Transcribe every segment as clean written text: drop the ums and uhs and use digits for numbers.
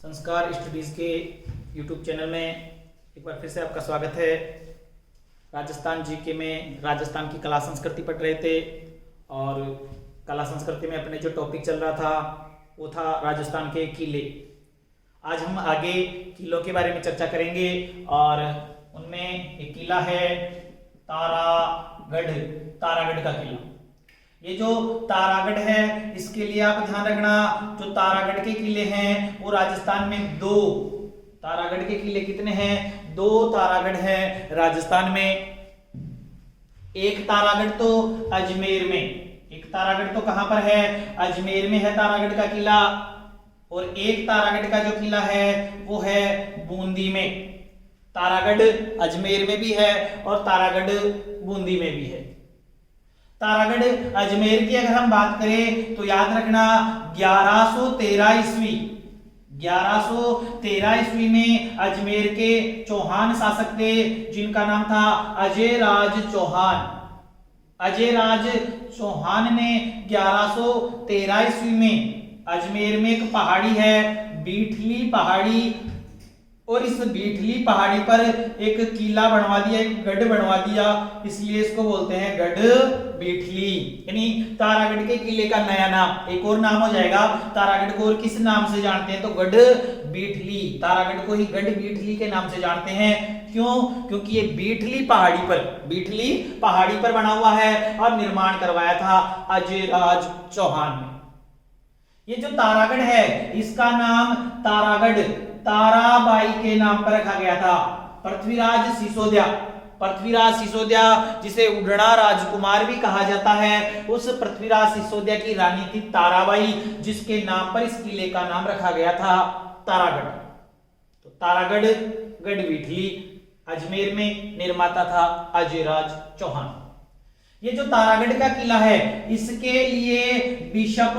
संस्कार स्टडीज के YouTube channel में एक बार फिर से आपका स्वागत है। राजस्थान जीके में राजस्थान की कला संस्कृति पढ़ रहे थे और कला संस्कृति में अपने जो टॉपिक चल रहा था वो था राजस्थान के किले। आज हम आगे किलों के बारे में चर्चा करेंगे और उनमें एक किला है तारागढ़। तारागढ़ का किला, ये जो तारागढ़ है इसके लिए आप ध्यान रखना, जो तारागढ़ के किले हैं वो राजस्थान में दो। तारागढ़ के किले कितने हैं? दो तारागढ़ है राजस्थान में। एक तारागढ़ तो अजमेर में, एक तारागढ़ तो कहां पर है? अजमेर में है तारागढ़ का किला। और एक तारागढ़ का जो किला है वो है बूंदी में। तारागढ़ अजमेर में भी है और तारागढ़ बूंदी में भी है। तारागढ़ अजमेर की अगर हम बात करें तो याद रखना 1113 ईस्वी 1113 ईस्वी में अजमेर के चौहान शासक थे जिनका नाम था अजय राज चौहान। अजय राज चौहान ने 1113 ईस्वी में अजमेर में एक पहाड़ी है बीठली पहाड़ी, और इस बीठली पहाड़ी पर एक किला बनवा दिया, एक गढ़ बनवा दिया, इसलिए इसको बोलते हैं गढ़ बीठली। यानी तारागढ़ के किले का नया नाम, एक और नाम हो जाएगा। तारागढ़ को और किस नाम से जानते हैं? तो गढ़ बीठली। तारागढ़ को ही गढ़ बीठली के नाम से जानते हैं। क्यों? क्योंकि ये बीठली पहाड़ी पर बना हुआ है और निर्माण करवाया था अजय राज चौहान ने। ये जो तारागढ़ है इसका नाम तारागढ़ ताराबाई के नाम पर रखा गया था। पृथ्वीराज सिसोदिया जिसे उड़ना राजकुमार भी कहा जाता है, उस पृथ्वीराज सिसोदिया की रानी थी ताराबाई, जिसके नाम पर इस किले का नाम रखा गया था तारागढ़। तो तारागढ़ गढ़ बीठली अजमेर में निर्माता था अजय राज चौहान। ये जो तारागढ़ का किला है इसके लिए बिशप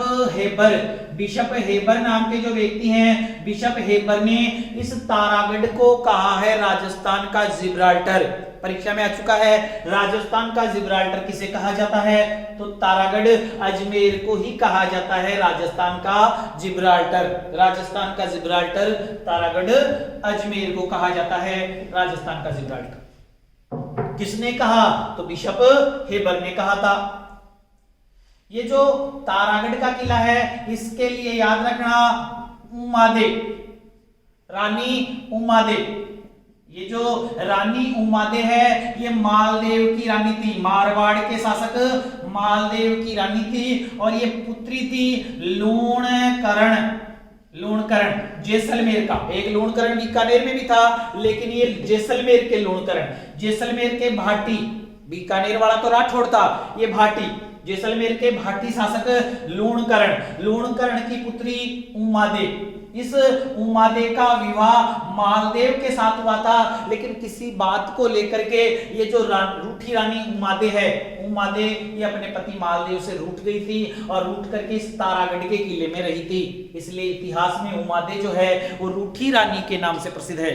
हेबर नाम के जो व्यक्ति हैं, बिशप हेबर ने इस तारागढ़ को कहा है राजस्थान का जिब्राल्टर। परीक्षा में आ चुका है। राजस्थान का जिब्राल्टर किसे कहा जाता है? तो तारागढ़ अजमेर को ही कहा जाता है राजस्थान का जिब्राल्टर। राजस्थान का जिब्राल्टर तारागढ़ अजमेर को कहा जाता है राजस्थान का जिब्राल्टर। किसने कहा? तो बिशप हेबर ने कहा था। ये जो तारागढ़ का किला है इसके लिए याद रखना रानी उमादेव। ये जो रानी उमादेव है ये मालदेव की रानी थी, मारवाड़ के शासक मालदेव की रानी थी, और ये पुत्री थी लूणकरण जैसलमेर का। एक लूणकरण बीकानेर में भी था, लेकिन ये जैसलमेर के लूणकरण, जैसलमेर के भाटी, बीकानेर वाला तो राठौड़ था, ये भाटी, जैसलमेर के भाटी शासक लूणकरण की पुत्री उमादेव। इस उमादेव का विवाह मालदेव के साथ हुआ था, लेकिन किसी बात को लेकर के ये जो रूठी रानी उमादेव है, उमादेव ये अपने पति मालदेव से रूठ गई थी और रूठ करके इस तारागढ़ के किले में रही थी। इसलिए इतिहास में उमादेव जो है वो रूठी रानी के नाम से प्रसिद्ध है।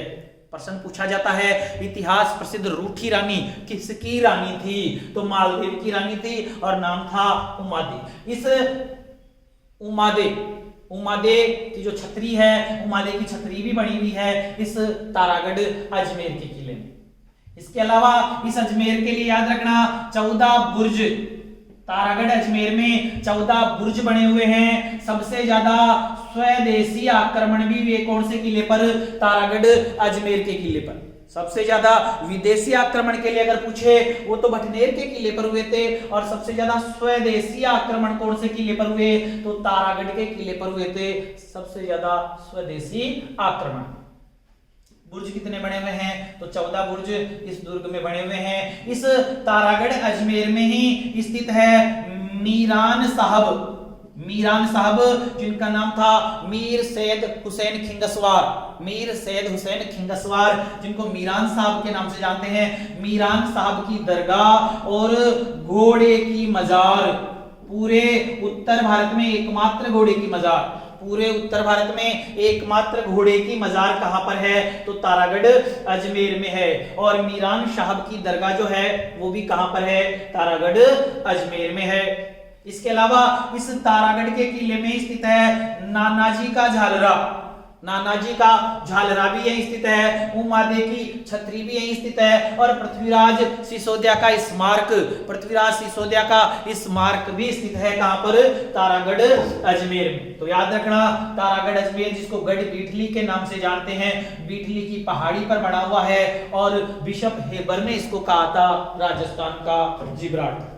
प्रश्न पूछा जाता है इतिहास प्रसिद्ध रूठी रानी किसकी रानी थी? तो मालदेव की रानी थी और नाम था उमादेव। इस उमादेव की जो छतरी है, उमादेव की छतरी भी बनी हुई है इस तारागढ़ अजमेर के किले में। इसके अलावा इस अजमेर के लिए याद रखना 14 बुर्ज, तारागढ़ अजमेर में 14 बुर्ज बने हुए हैं। सबसे ज्यादा स्वदेशी आक्रमण भी हुए कौन से किले पर? तारागढ़ अजमेर के किले पर। सबसे ज्यादा विदेशी आक्रमण के लिए अगर पूछे वो तो भटनेर के किले पर हुए थे, और सबसे ज्यादा स्वदेशी आक्रमण कौन से किले पर हुए? तो तारागढ़ के किले पर हुए थे सबसे ज्यादा स्वदेशी आक्रमण। बुर्ज कितने बने हुए हैं? तो 14 बुर्ज इस दुर्ग में बने हुए हैं। इस तारागढ़ अजमेर में ही स्थित है मीरान साहब जिनका नाम था मीर सैयद हुसैन खिंगसवार, जिनको मीरान साहब के नाम से जानते हैं। मीरान साहब की दरगाह और घोड़े की मजार, पूरे उत्तर भारत में एकमात्र घोड़े की मजार, पूरे उत्तर भारत में एकमात्र घोड़े की मजार कहां पर है? तो तारागढ़ अजमेर में है। और मीरान साहब की दरगाह जो है वो भी कहां पर है? तारागढ़ अजमेर में है। इसके अलावा इस तारागढ़ के किले में स्थित है नानाजी का झालरा। नानाजी का झालरा भी यहीं स्थित है, उमादे की छतरी भी यहीं स्थित है और पृथ्वीराज सिसोदिया का स्मारक, पृथ्वीराज सिसोदिया का स्मारक भी स्थित है कहां पर? तारागढ़ अजमेर में। तो याद रखना तारागढ़ अजमेर, जिसको गढ़ बीठली के नाम से जानते हैं, बीठली की पहाड़ी पर बना हुआ है और बिशप हेबर ने इसको कहा था राजस्थान का जिब्राल्टर।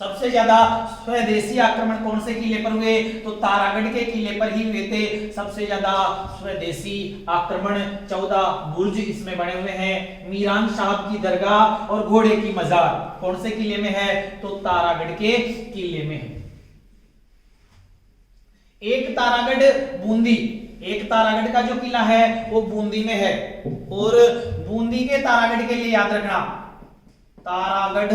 सबसे ज्यादा स्वदेशी आक्रमण कौन से किले पर हुए? तो तारागढ़ के किले पर ही हुए थे सबसे ज्यादा स्वदेशी आक्रमण। 14 बुर्ज इसमें बने हुए हैं। मीरान साहब की दरगाह और घोड़े की मजार कौन से किले में है? तो तारागढ़ के किले में है। एक तारागढ़ बूंदी, एक तारागढ़ का जो किला है वो बूंदी में है और बूंदी के तारागढ़ के लिए याद रखना तारागढ़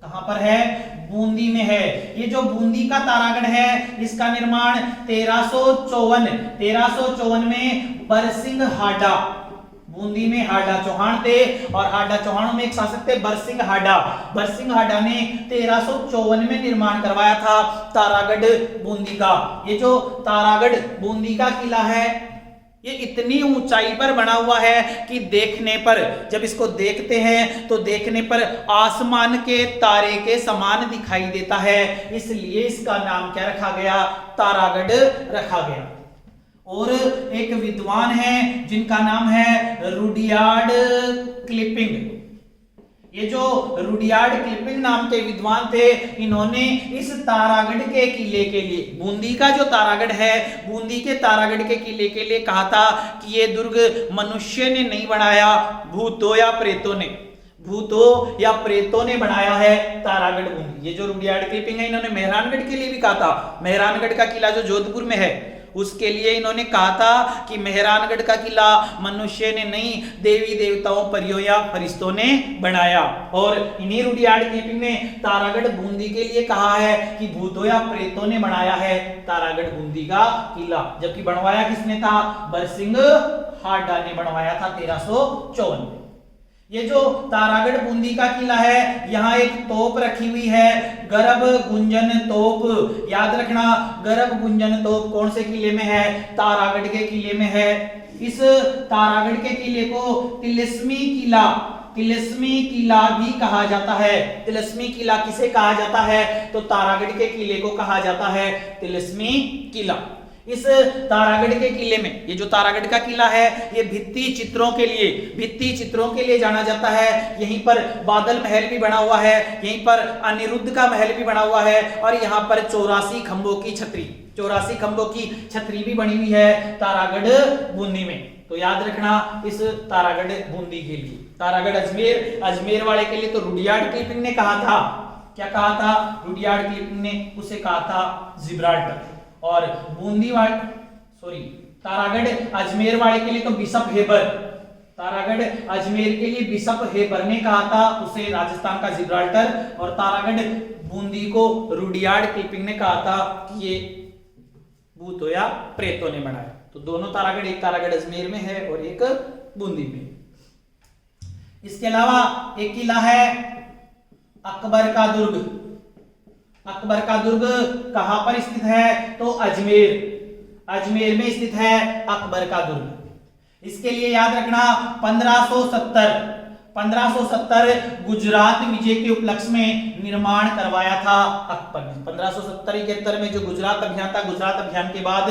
कहां पर है? बूंदी में है। ये जो बूंदी का तारागढ़ है इसका निर्माण 1354 में बरसिंह हाडा, बूंदी में हाडा चौहान थे और हाडा चौहानों में एक शासक थे बरसिंह हाडा। बरसिंह हाडा ने 1354 में निर्माण करवाया था तारागढ़ बूंदी का। ये जो तारागढ़ बूंदी का किला है ये इतनी ऊंचाई पर बना हुआ है कि देखने पर, जब इसको देखते हैं तो देखने पर आसमान के तारे के समान दिखाई देता है, इसलिए इसका नाम क्या रखा गया? तारागढ़ रखा गया। और एक विद्वान है जिनका नाम है रुडियार्ड किपलिंग। ये जो रुडियार्ड किपलिंग नाम के विद्वान थे, इन्होंने इस तारागढ़ के किले के लिए, बूंदी का जो तारागढ़ है, बूंदी के तारागढ़ के किले के लिए कहा था कि ये दुर्ग मनुष्य ने नहीं बनाया, भूतों या प्रेतों ने, भूतों या प्रेतों ने बनाया है तारागढ़ बूंदी। ये जो रुडियार्ड किपलिंग है, इन्होंने मेहरानगढ़ के लिए भी कहा था। मेहरानगढ़ का किला जो जोधपुर में है उसके लिए इन्होंने कहा था कि मेहरानगढ़ का किला मनुष्य ने नहीं, देवी देवताओं, परियों या फरिश्तों ने बनाया। और इन्हीं रुडियार्ड किपलिंग ने तारागढ़ बूंदी के लिए कहा है कि भूतों या प्रेतों ने बनाया है तारागढ़ बूंदी का किला, जबकि बनवाया किसने था? बरसिंह हाडा ने बनवाया था 1354 में। ये जो तारागढ़ बूंदी का किला है, यहाँ एक तोप रखी हुई है, गर्भ गुंजन तोप। याद रखना गर्भ गुंजन तोप कौन से किले में है? तारागढ़ के किले में है। इस तारागढ़ के किले को तिलिस्मी किला, तिलिस्मी किला भी कहा जाता है। तिलिस्मी किला किसे कहा जाता है? तो तारागढ़ के किले को कहा जाता है तिलिस्मी किला। इस तारागढ़ के किले में, ये जो तारागढ़ का किला है ये भित्ति चित्रों के लिए जाना जाता है। यहीं पर बादल महल भी बना हुआ है, यहीं पर अनिरुद्ध का महल भी बना हुआ है और यहाँ पर 84 खंभों की छतरी, 84 खंभों की छतरी भी बनी हुई है तारागढ़ बूंदी में। तो याद रखना इस तारागढ़ बूंदी के लिए। तारागढ़ अजमेर वाले के लिए तो रुडियार्ड किपलिंग ने कहा था, क्या कहा था? रुडियार्ड किपलिंग ने उसे कहा था जिब्राल्टर। और तारागढ़ अजमेर वाले के लिए तो बिशप हेबर, तारागढ़ अजमेर के लिए बिशप हेबर ने कहा था उसे राजस्थान का जिब्राल्टर, और तारागढ़ बूंदी को रुडियार्ड किपलिंग ने कहा था कि ये भूतों या प्रेतों ने बनाया। तो दोनों तारागढ़, एक तारागढ़ अजमेर में है और एक बूंदी में। इसके अलावा एक किला है अकबर का दुर्ग। अकबर का दुर्ग कहां पर स्थित है? तो अजमेर में स्थित है अकबर का दुर्ग। इसके लिए याद रखना 1570 गुजरात विजय के उपलक्ष्य में निर्माण करवाया था अकबर ने। 1570-71 में जो गुजरात अभियान था, गुजरात अभियान के बाद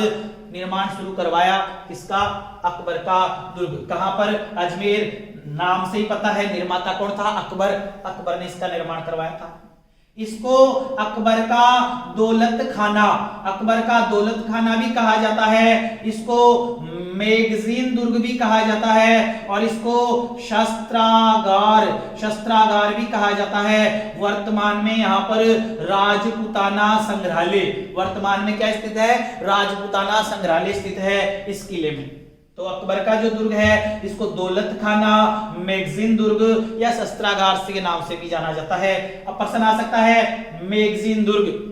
निर्माण शुरू करवाया किसका? अकबर का दुर्ग। कहां पर? अजमेर। नाम से ही पता है निर्माता कौन था? अकबर ने इसका निर्माण करवाया था। इसको अकबर का दौलत खाना भी कहा जाता है, इसको मैगजीन दुर्ग भी कहा जाता है और इसको शस्त्रागार भी कहा जाता है। वर्तमान में यहाँ पर राजपूताना संग्रहालय, वर्तमान में क्या स्थित है? राजपूताना संग्रहालय स्थित है इस किले में। तो अकबर का जो दुर्ग है इसको दौलत खाना, मैगजीन दुर्ग या शस्त्रागार के नाम से भी जाना जाता है। अब प्रश्न आ सकता है मैगजीन दुर्ग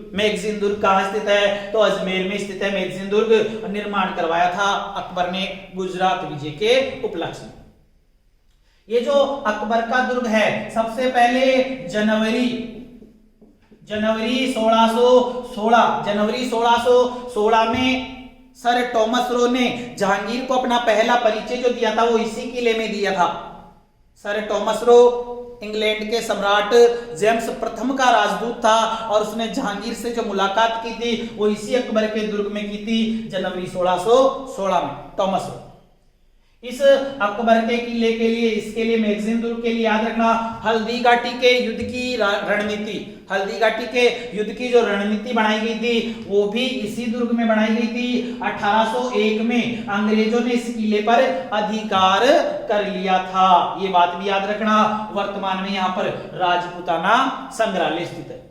कहां स्थित है? तो अजमेर में स्थित है मैगजीन दुर्ग। निर्माण करवाया था अकबर ने गुजरात विजय के उपलक्ष्य में। ये जो अकबर का दुर्ग है सबसे पहले जनवरी 1616 में सर टॉमस रो ने जहांगीर को अपना पहला परिचय जो दिया था वो इसी किले में दिया था। सर टॉमस रो इंग्लैंड के सम्राट जेम्स प्रथम का राजदूत था और उसने जहांगीर से जो मुलाकात की थी वो इसी अकबर के दुर्ग में की थी जनवरी 1616 में। टॉमस रो इस अकबर के किले के लिए, इसके लिए, मैगजीन दुर्ग के लिए याद रखना हल्दी घाटी के युद्ध की रणनीति, हल्दी घाटी के युद्ध की जो रणनीति बनाई गई थी वो भी इसी दुर्ग में बनाई गई थी। 1801 में अंग्रेजों ने इस किले पर अधिकार कर लिया था, ये बात भी याद रखना। वर्तमान में यहाँ पर राजपूताना संग्रहालय स्थित है।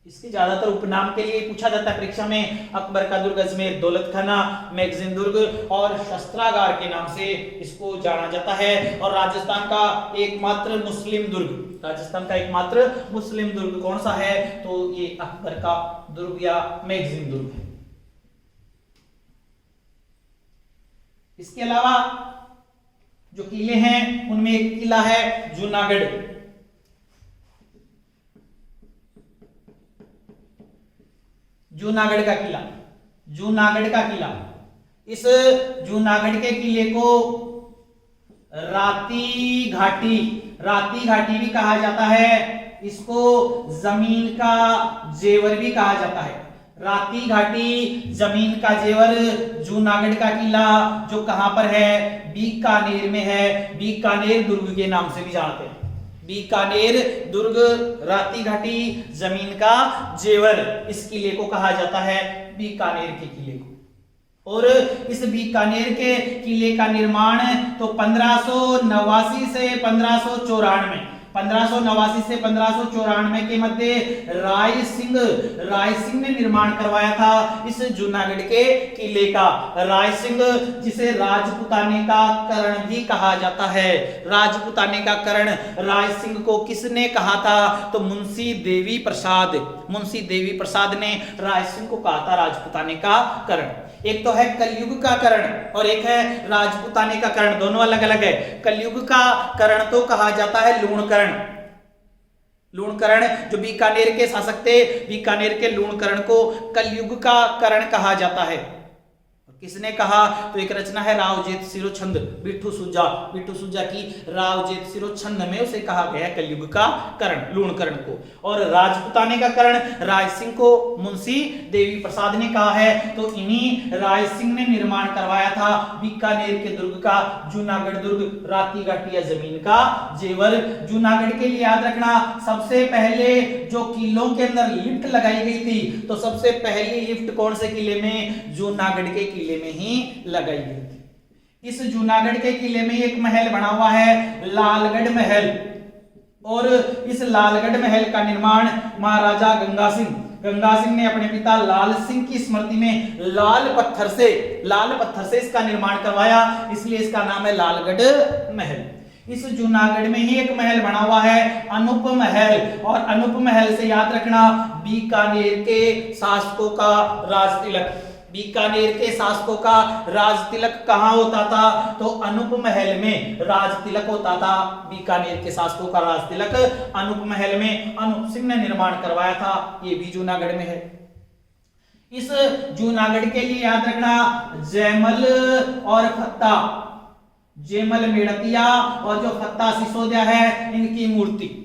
इसके ज्यादातर उपनाम के लिए पूछा जाता है परीक्षा में, अकबर का दुर्ग, अजमेर, दौलत खाना, मैगजीन दुर्ग और शस्त्रागार के नाम से इसको जाना जाता है। और राजस्थान का एकमात्र मुस्लिम दुर्ग, राजस्थान का एकमात्र मुस्लिम दुर्ग कौन सा है, तो ये अकबर का दुर्ग या मैगजीन दुर्ग है। इसके अलावा जो किले हैं उनमें एक किला है जूनागढ़। जूनागढ़ का किला, जूनागढ़ का किला, इस जूनागढ़ के किले को राती घाटी, राती घाटी भी कहा जाता है। इसको जमीन का जेवर भी कहा जाता है। राती घाटी, जमीन का जेवर, जूनागढ़ का किला जो कहां पर है, बीकानेर में है। बीकानेर दुर्ग के नाम से भी जानते हैं। बीकानेर दुर्ग, राती घाटी, जमीन का जेवर, इस किले को कहा जाता है बीकानेर के किले को। और इस बीकानेर के किले का निर्माण तो 1589 से 1594, 1589 से 1594 के मध्य राय सिंह ने निर्माण करवाया था इस जूनागढ़ के किले का। राय सिंह जिसे राजपुताने का करण भी कहा जाता है। राजपुताने का करण राय सिंह को किसने कहा था, तो मुंशी देवी प्रसाद ने राय सिंह को कहा था राजपुताने का करण। एक तो है कलयुग का करण और एक है राजपुताने का करण, दोनों अलग अलग है। कलयुग का करण तो कहा जाता है लूणकरण। लूणकरण जो बीकानेर के शासक थे, बीकानेर के लूणकरण को कलयुग का करण कहा जाता है। किसने कहा, तो एक रचना है रावजेत सिरोछंद, बिट्ठू सुजा की रावजेत सिरोछंद में उसे कहा गया है कलयुग का करण, लूणकरण को। और राजपुताने का करण राय सिंह को मुंशी देवी प्रसाद ने कहा है। तो इन्हीं राय सिंह ने निर्माण करवाया था बीकानेर के दुर्ग का, जूनागढ़ दुर्ग, राती घाटी या जमीन का जेवर। जूनागढ़ के लिए याद रखना सबसे पहले जो किलों के अंदर लिफ्ट लगाई गई थी, तो सबसे पहली लिफ्ट कौन से किले में, जूनागढ़ के किले में ही लगाई गई थी। इस जूनागढ़ के किले में एक महल बना हुआ है लालगढ़ महल, और इस लालगढ़ महल का निर्माण महाराजा गंगा सिंह ने अपने पिता लाल सिंह की स्मृति में लाल पत्थर से इसका निर्माण करवाया, इसलिए इसका नाम है लालगढ़ महल। इस जूनागढ़ में ही एक महल बना हुआ है अनूप महल, और अनूप महल से याद रखना बीकानेर के शासकों का राज तिलक, बीकानेर के शासकों का राज तिलक कहां होता था, तो अनूप महल में राज तिलक होता था। बीकानेर के शासकों का राज तिलक अनूप महल में अनूप सिंह ने निर्माण करवाया था, ये भी जूनागढ़ में है। इस जूनागढ़ के लिए याद रखना जयमल और फत्ता, जयमल मेड़तिया और जो फत्ता सिसोदिया है इनकी मूर्ति,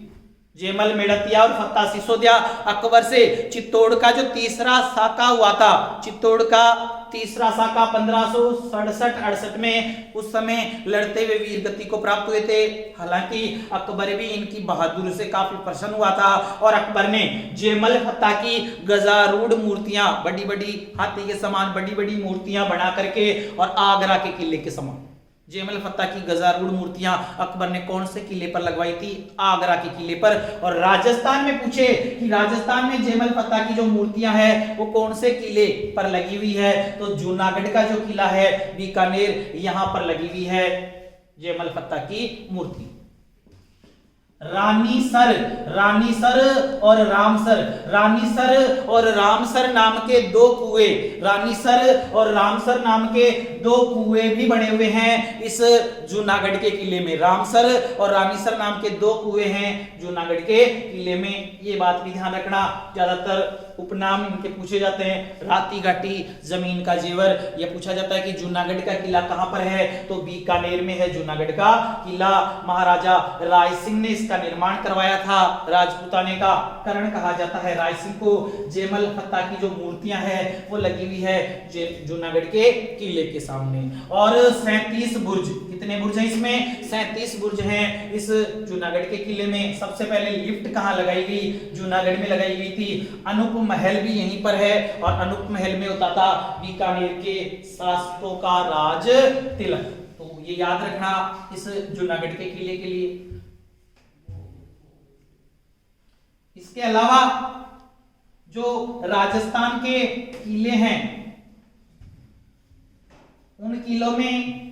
जयमल मेड़तिया और फत्ता सिसोदिया अकबर से चित्तौड़ का जो तीसरा साका हुआ था, चित्तौड़ का तीसरा साका 1567-68 में उस समय लड़ते हुए वीर गति को प्राप्त हुए थे। हालांकि अकबर भी इनकी बहादुरी से काफी प्रसन्न हुआ था और अकबर ने जयमल फत्ता की गजारूढ़ मूर्तियां, बड़ी बड़ी हाथी के समान बड़ी बड़ी मूर्तियां बना करके और आगरा के किले के समान जयमल फत्ता की गजारूढ़ मूर्तियां अकबर ने कौन से किले पर लगवाई थी, आगरा के किले पर। और राजस्थान में पूछे कि राजस्थान में जयमल फत्ता की जो मूर्तियां हैं वो कौन से किले पर लगी हुई है, तो जूनागढ़ का जो किला है बीकानेर, यहां पर लगी हुई है जयमल फत्ता की मूर्ति। रानीसर और रामसर नाम के दो कुएं, रानीसर और रामसर नाम के दो कुएं भी बने हुए हैं इस जूनागढ़ के किले में। रामसर और रानीसर नाम के दो कुएं हैं जूनागढ़ के किले में, ये बात भी ध्यान रखना। ज्यादातर उपनाम इनके पूछे जाते हैं। राती घाटी, जमीन का जेवर। यह पूछा जाता है कि जूनागढ़ का किला कहां पर है, तो बीकानेर में है जूनागढ़ का किला। महाराजा राय सिंह ने इसका निर्माण करवाया था। राजपूताने का करण कहा जाता है राय सिंह को। जयमल फत्ता की जो मूर्तियां हैं वो लगी हुई है जूनागढ़ के किले के सामने। और 37 बुर्ज, कितने बुर्ज हैं इसमें? 37 बुर्ज हैं इस जूनागढ़ के किले में। सबसे पहले लिफ्ट कहां लगाई गई? जूनागढ़ में लगाई गई थी। अनूप महल भी यहीं पर है और अनूप महल में होता था बीकानेर के शासकों का राज तिलक। तो ये याद रखना इस जूनागढ़ के किले के लिए। इसके अलावा जो राजस्थान के किले हैं उन किलों में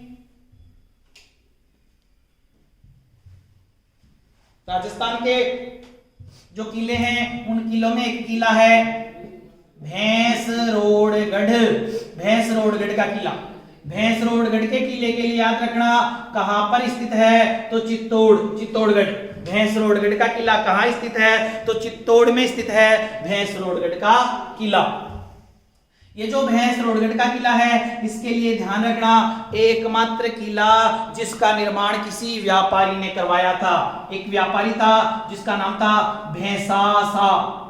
राजस्थान के जो किले हैं उन किलों में एक किला है भैंसरोडगढ़। भैंसरोडगढ़ का किला। भैंसरोडगढ़ के किले के लिए याद रखना कहां पर स्थित है, तो चित्तौड़गढ़। भैंसरोडगढ़ का किला कहां स्थित है, तो चित्तौड़ में स्थित है भैंसरोडगढ़ का किला। ये जो भैंसरोडगढ़ का किला है इसके लिए ध्यान रखना एकमात्र किला जिसका निर्माण किसी व्यापारी ने करवाया था। एक व्यापारी था जिसका नाम था भैंसासा।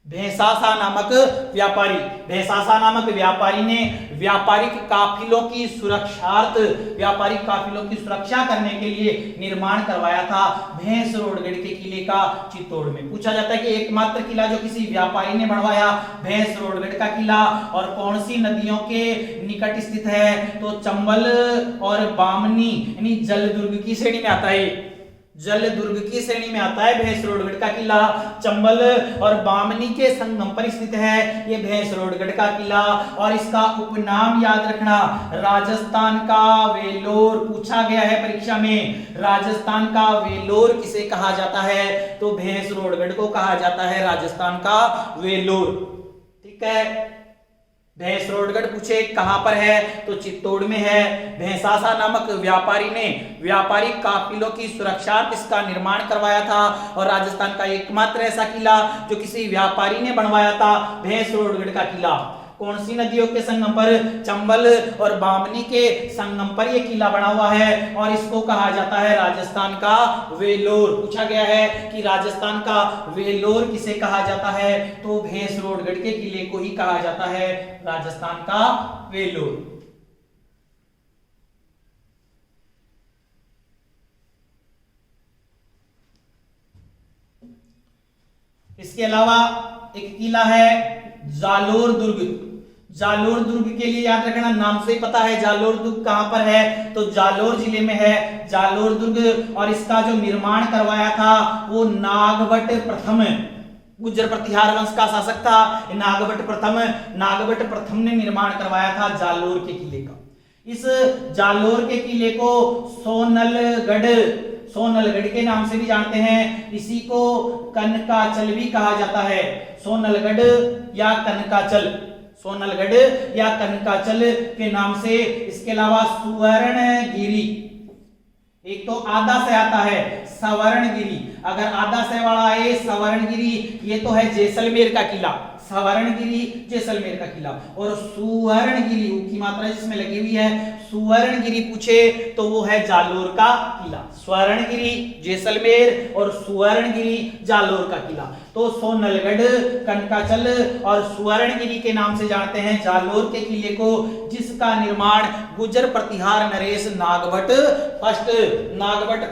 भैंसासा नामक व्यापारी। भैंसासा नामक व्यापारी ने व्यापारिक काफिलों की सुरक्षार्थ, व्यापारिक काफिलों की सुरक्षा करने के लिए निर्माण करवाया था भैंसरोडगढ़ के किले का चित्तौड़ में। पूछा जाता है कि एकमात्र किला जो किसी व्यापारी ने बनवाया भैंसरोडगढ़ का किला और कौन सी नदियों के निकट स्थित है, तो चंबल और बामनी यानी जलदुर्ग की श्रेणी में आता है। जलदुर्ग की श्रेणी में आता है भैंसरोडगढ़ का किला। चंबल और बामनी के संगम पर स्थित है ये भैंसरोडगढ़ का किला। और इसका उपनाम याद रखना राजस्थान का वेलोर। पूछा गया है परीक्षा में, राजस्थान का वेलोर किसे कहा जाता है, तो भैंसरोडगढ़ को कहा जाता है राजस्थान का वेलोर। ठीक है। भैंसरोडगढ़ पूछे कहां पर है, तो चित्तौड़ में है। भैंसासा नामक व्यापारी ने व्यापारिक काफिलों की सुरक्षा इसका निर्माण करवाया था और राजस्थान का एकमात्र ऐसा किला जो किसी व्यापारी ने बनवाया था भैंसरोडगढ़ का किला। कौन सी नदियों के संगम पर, चंबल और बामनी के संगम पर यह किला बना हुआ है और इसको कहा जाता है राजस्थान का वेलोर। पूछा गया है कि राजस्थान का वेलोर किसे कहा जाता है, तो भैंसरोडगढ़ के किले को ही कहा जाता है राजस्थान का वेलोर। इसके अलावा एक किला है जालोर दुर्ग। जालोर दुर्ग के लिए याद रखना, नाम से ही पता है जालोर दुर्ग कहां पर है, तो जालोर जिले में है जालोर दुर्ग। और इसका जो निर्माण करवाया था वो नागभट्ट प्रथम, गुर्जर प्रतिहार वंश का शासक था नागभट्ट प्रथम ने निर्माण करवाया था जालोर के किले का। इस जालोर के किले को सोनलगढ़ के नाम से भी जानते हैं। इसी को कनकाचल भी कहा जाता है। सोनलगढ़ या कनकाचल के नाम से। इसके अलावा सुवर्णगिरी, एक तो आधा से आता है सवर्णगिरी, अगर आधा से वाला है सवर्णगिरी, ये तो है जैसलमेर का किला। सवर्णगिरी जैसलमेर का किला। और सुवर्णगिरी की मात्रा जिसमें लगी हुई है सुवर्णगिरी पूछे तो वो है जालोर का किला। स्वर्णगिरी जैसलमेर और सुवर्णगिरी जालोर का किला। तो सोनलगढ़, कनकाचल और सुवर्णगिरी के नाम से जानते हैं जालोर के किले को, जिसका निर्माण गुर्जर प्रतिहार नरेश नागभट्ट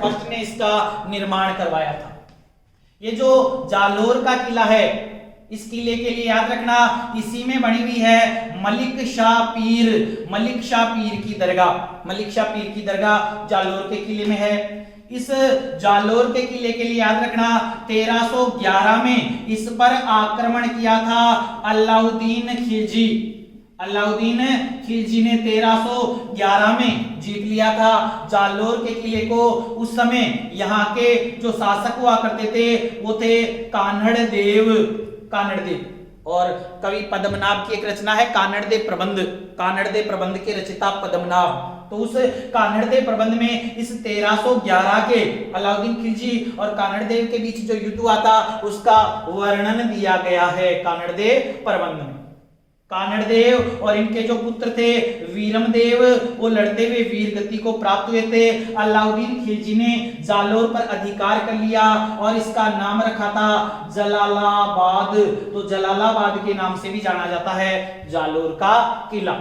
फर्स्ट ने इसका निर्माण करवाया था। ये जो जालोर का किला है इस किले के लिए याद रखना इसी में बनी हुई है मलिक शाह पीर की दरगाह जालोर के किले में है। इस जालोर के किले के लिए याद रखना 1311 में इस पर आक्रमण किया था अलाउद्दीन खिलजी ने 1311 में जीत लिया था जालोर के किले को। उस समय यहाँ के जो शासक हुआ करते थे वो थे कान्हड़ देव और कवि पद्मनाभ की एक रचना है कान्हड़ देव प्रबंध के रचिता तो उस कानड़देव प्रबंध में इस 1311 के अलाउद्दीन खिलजी और कानड़देव के बीच जो युद्ध हुआ था उसका वर्णन दिया गया है कानड़देव प्रबंध में। कानड़देव और इनके जो पुत्र थे वीरमदेव, वो लड़ते हुए वीर गति को प्राप्त हुए थे। अलाउद्दीन खिलजी ने जालोर पर अधिकार कर लिया और इसका नाम रखा था जलालाबाद। तो जलालाबाद के नाम से भी जाना जाता है जालोर का किला।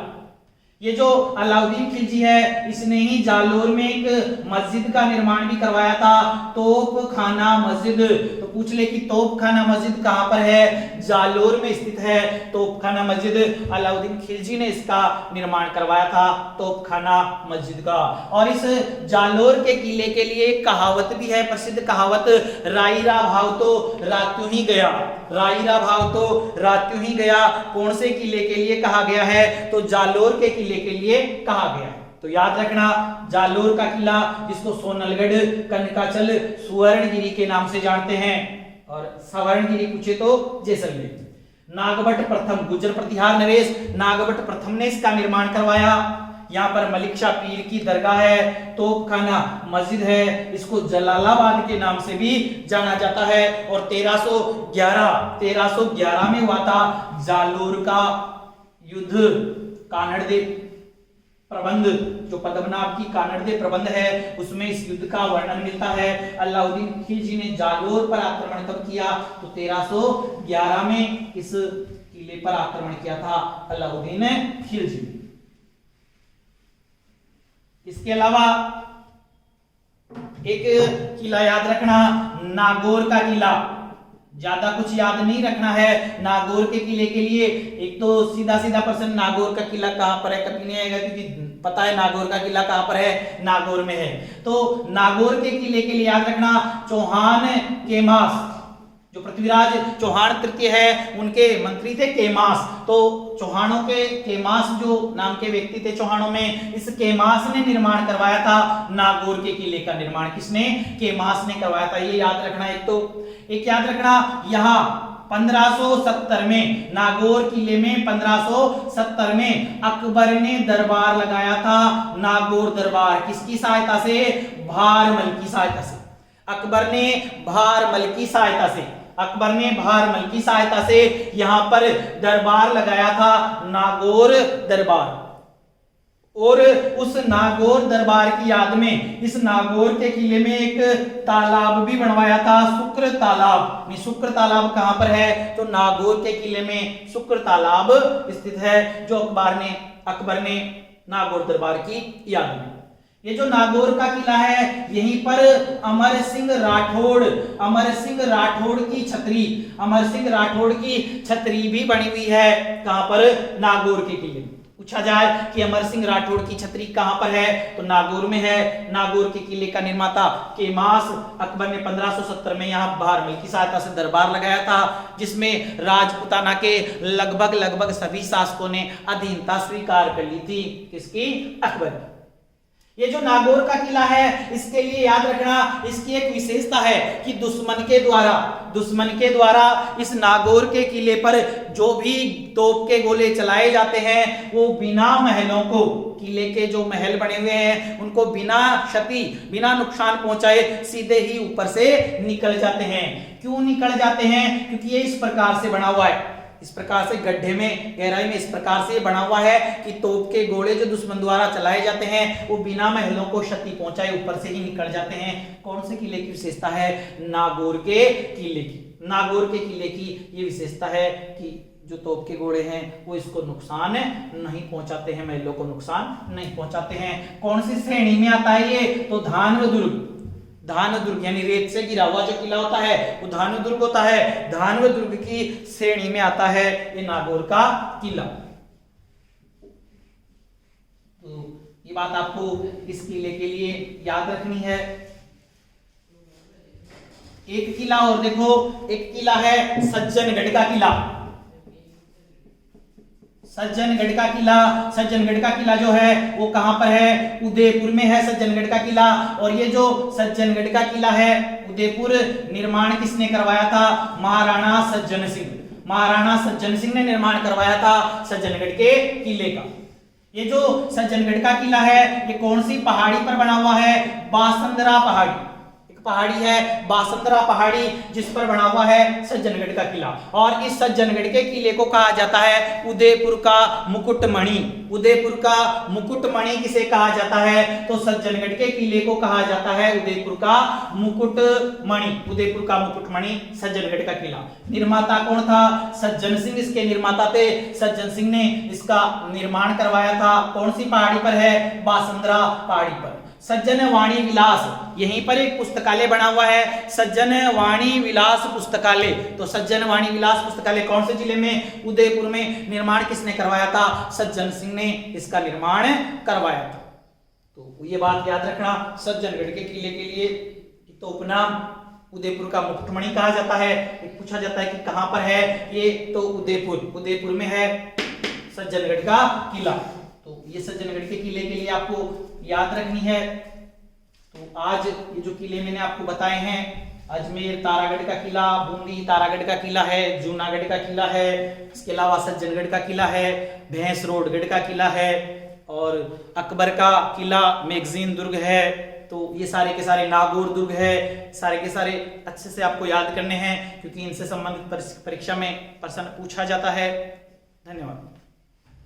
ये जो अलाउद्दीन खिलजी है इसने ही जालोर में एक मस्जिद का निर्माण भी करवाया था, तोप खाना मस्जिद। तो पूछ ले कि तोप खाना मस्जिद कहां पर है? जालोर में स्थित है तोप खाना मस्जिद। अलाउद्दीन खिलजी ने इसका निर्माण करवाया था तोप खाना मस्जिद का। और इस जालोर के किले के लिए एक कहावत भी है, प्रसिद्ध कहावत, राईरा भाव तो रात्यों ही गया। राईरा भाव तो रात्यों ही गया कौन से किले के लिए कहा गया है? तो जालोर के किले के लिए कहा गया है। तो याद रखना जालोर का किला जिसको सोनलगढ़, कनकाचल, सुवर्णगिरी के नाम से जानते हैं और सवर्णगिरी पूछे तो जैसलमेर। नागभट्ट प्रथम, गुर्जर प्रतिहार नरेश नागभट्ट प्रथम ने इसका निर्माण करवाया। यहाँ पर मलिक शाह पीर की दरगाह है, तोपखाना मस्जिद है, इसको जलालाबाद के नाम से भी जाना जाता है। और 1311 में हुआ था जालोर का युद्ध। कानड़देव प्रबंध, जो पद्मनाभ की कानड़देव प्रबंध है उसमें इस युद्ध का वर्णन मिलता है। अलाउद्दीन खिलजी ने जालोर पर आक्रमण कब किया? तो 1311 में इस किले पर आक्रमण किया था अलाउद्दीन खिलजी। इसके अलावा एक किला याद रखना, नागौर का किला। ज्यादा कुछ याद नहीं रखना है नागौर के किले के लिए। एक तो सीधा सीधा प्रश्न, नागौर का किला कहां पर है, कभी नहीं आएगा क्योंकि पता है नागौर का किला कहां पर है, नागौर में है। तो नागौर के किले के लिए याद रखना चौहान केमास, जो पृथ्वीराज चौहान तृतीय है उनके मंत्री थे केमास। तो चौहानों के केमास जो नाम के व्यक्ति थे चौहानों में, इस केमास ने निर्माण करवाया था नागौर के किले का निर्माण। किसने? केमास ने करवाया था, ये याद रखना। एक याद रखना यहाँ 1570 में नागौर किले में 1570 में अकबर ने दरबार लगाया था। नागौर दरबार किसकी सहायता से? भारमल की सहायता से। अकबर ने भारमल की सहायता से यहां पर दरबार लगाया था, नागौर दरबार। और उस नागौर दरबार की याद में इस नागौर के किले में एक तालाब भी बनवाया था, शुक्र तालाब। शुक्र तालाब कहां पर है? तो नागौर के किले में शुक्र तालाब स्थित है, जो अकबर ने नागौर दरबार की याद में। ये जो नागौर का किला है यहीं पर अमर सिंह राठौड़ की छतरी भी बनी हुई है। कहां पर? नागौर के किले में। पूछा जाए कि अमर सिंह राठौड़ की छतरी कहां पर है? तो नागौर में है। नागौर के किले का निर्माता केमास। अकबर ने 1570 में यहाँ भारमल की सहायता से दरबार लगाया था, जिसमें राजपुताना के लगभग सभी शासकों ने अधीनता स्वीकार कर ली थी। किसकी? अकबर। ये जो नागौर का किला है इसके लिए याद रखना, इसकी एक विशेषता है कि दुश्मन के द्वारा इस नागौर के किले पर जो भी तोप के गोले चलाए जाते हैं वो बिना महलों को, किले के जो महल बने हुए हैं उनको बिना क्षति, बिना नुकसान पहुंचाए सीधे ही ऊपर से निकल जाते हैं। क्यों निकल जाते हैं? क्योंकि ये इस प्रकार से बना हुआ है, इस प्रकार से गड्ढे में, गहराई में इस प्रकार से बना हुआ है कि तोप के गोले जो दुश्मन द्वारा चलाए जाते हैं वो बिना महलों को क्षति पहुंचाए ऊपर से ही निकल जाते हैं। कौन से किले की विशेषता है? नागौर के किले की। नागौर के किले की ये विशेषता है कि जो तोप के गोले हैं वो इसको नुकसान नहीं पहुंचाते हैं, महलों को नुकसान नहीं पहुंचाते हैं। कौन सी श्रेणी में आता है ये? तो धानवदुर्ग यानी रेत से घिरा हुआ जो किला होता है वो धानवदुर्ग होता है। धानवदुर्ग की श्रेणी में आता है ये नागौर का किला। तो ये बात आपको इस किले के लिए याद रखनी है। एक किला और देखो, एक किला है सज्जनगढ़ का किला। सज्जनगढ़ का किला जो है वो कहां पर है? उदयपुर में है सज्जनगढ़ का किला। और ये जो सज्जनगढ़ का किला है उदयपुर, निर्माण किसने करवाया था? महाराणा सज्जन सिंह ने निर्माण करवाया था सज्जनगढ़ के किले का। ये जो सज्जनगढ़ का किला है ये कौन सी पहाड़ी पर बना हुआ है? बासंदरा पहाड़ी, एक पहाड़ी है बासंदरा पहाड़ी जिस पर बना हुआ है सज्जनगढ़ का किला। और इस सज्जनगढ़ के किले को कहा जाता है उदयपुर का मुकुटमणि। उदयपुर का मुकुटमणि किसे कहा जाता है? तो सज्जनगढ़ के किले को कहा जाता है उदयपुर का मुकुटमणि। उदयपुर का मुकुटमणि सज्जनगढ़ का किला। निर्माता कौन था? सज्जन सिंह इसके निर्माता थे। सज्जन सिंह ने इसका निर्माण करवाया था। कौन सी पहाड़ी पर है? बासंदरा पहाड़ी पर। सज्जन वाणी विलास, यहीं पर एक पुस्तकालय बना हुआ है सज्जन वाणी विलास पुस्तकालय। तो सज्जन वाणी विलास पुस्तकालय कौन से जिले में? उदयपुर में। निर्माण किसने करवाया था? सज्जन सिंह ने इसका निर्माण करवाया था। तो ये बात याद रखना, सज्जनगढ़ के किले के लिए तो उपनाम उदयपुर का मुकुटमणि कहा जाता है। एक पूछा जाता है कि कहां पर है ये? तो उदयपुर में है सज्जनगढ़ का किला। तो ये सज्जनगढ़ के किले के लिए आपको याद रखनी है। तो आज ये जो किले मैंने आपको बताए हैं, अजमेर तारागढ़ का किला, बूंदी तारागढ़ का किला है, जूनागढ़ का किला है, इसके अलावा सज्जनगढ़ का किला है, भैंसरोडगढ़ का किला है और अकबर का किला मैगजीन दुर्ग है। तो ये सारे के सारे नागौर दुर्ग है, सारे के सारे अच्छे से आपको याद करने हैं क्योंकि इनसे संबंधित परीक्षा में प्रश्न पूछा जाता है। धन्यवाद।